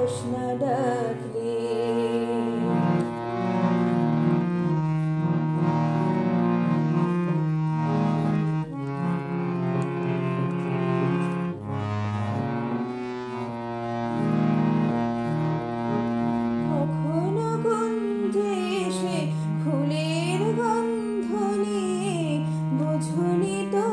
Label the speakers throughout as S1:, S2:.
S1: আকাশ না ডাকলে। কখনো গন্ধে এসে ফুলের গন্ধ নিয়ে বোঝনি তো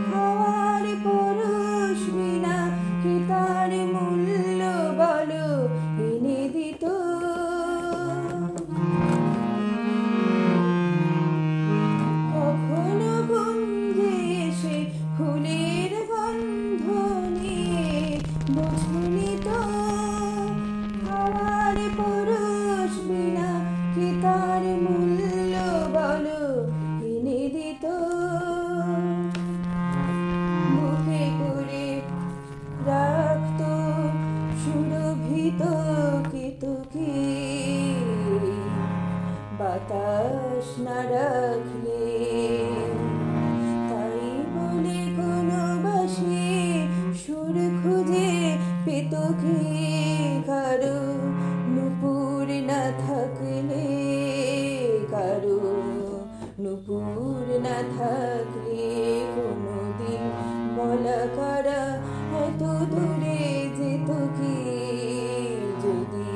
S1: হাওয়ার পরশ বিনা কি তার মূল্য বলো এনে দিত। কখনো গন্ধে এসে ফুলের গন্ধ নিয়ে বোঝনি তো হাওয়ার পরশ বিনা কি তার মূল্য বলো এনে দিত। বুকে করে রাখতো সুরভিত কেতকী, বাতাস না রাখলে। তাই বলে কোনো বাঁশি সুর খুঁজে পেত কি কারো নূপুর না থাকলে, কারো নূপুর না থাকলে। কোনোদিন বলা কারা এত দূরে যেত কি যদি।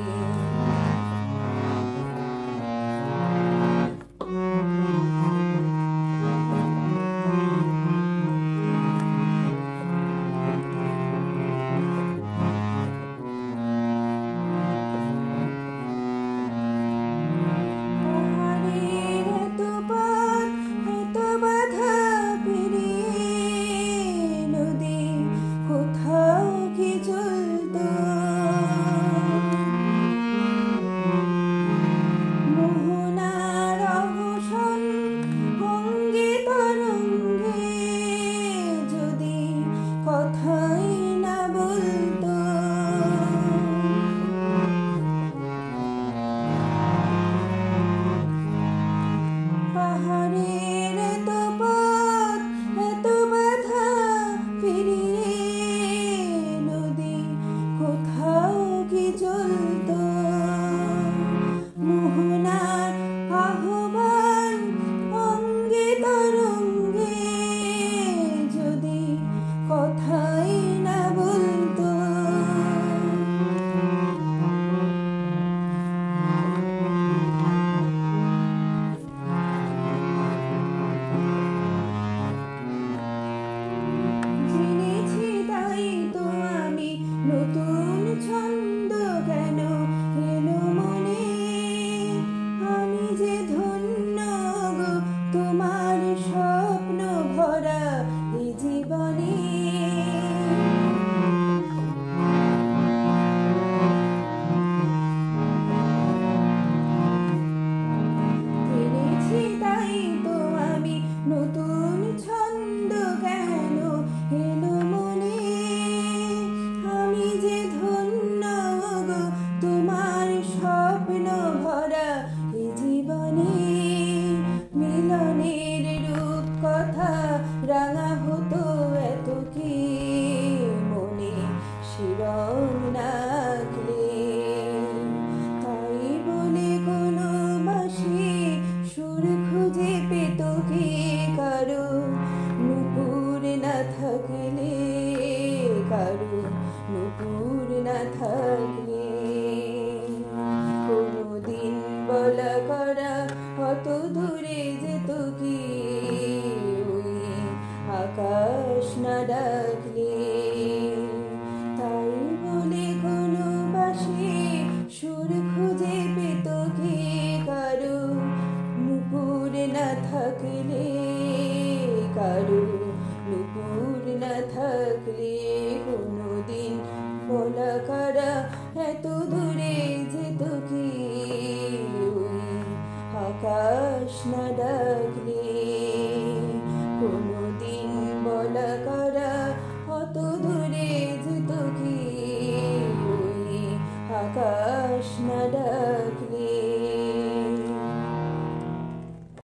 S1: কথাই না বলতো পাহাড়ের এত পথ এত বাধা পেরিয়ে নদী কোথাও কি চলতো। মোহনার আহ্বান অঙ্গে তরঙ্গে যদি কথাই না বলতো। জেনেছি তাই তো আমি নতুন ছন্দ কেন এলো মনে। আমি যে ধন্য গো তোমার স্বপ্ন ভরা এই জীবনে। জেনেছি তাই তো আমি নতুন ছন্দ কেন এলো মনে। আমি যে ধন্য গো তোমার স্বপ্ন ভরা এই জীবনে। মিলনের রূপ কথা রাঙা হতো এত কি মনে শিরন নাগলে। তাই বলে কোনো বাঁশি সুর খুঁজে পেত কি কারো নূপুর না থাকলে, কারো নূপুর না থাকলে। কোনোদিন বলা করা অত দূরে যেত কি ওই আকাশ না ডাকলে। তাই বলে কোনো বাঁশি সুর খুঁজে পেত কি কারো নূপুর না থাকলে, কারো নূপুর না থাকলে। কোনোদিন বলা কারা এত দূরে যেত কি ওই আকাশ না ডাকলে। কোনোদিন বলা কারা অত দূরে যেত কি ওই আকাশ না ডাকলে।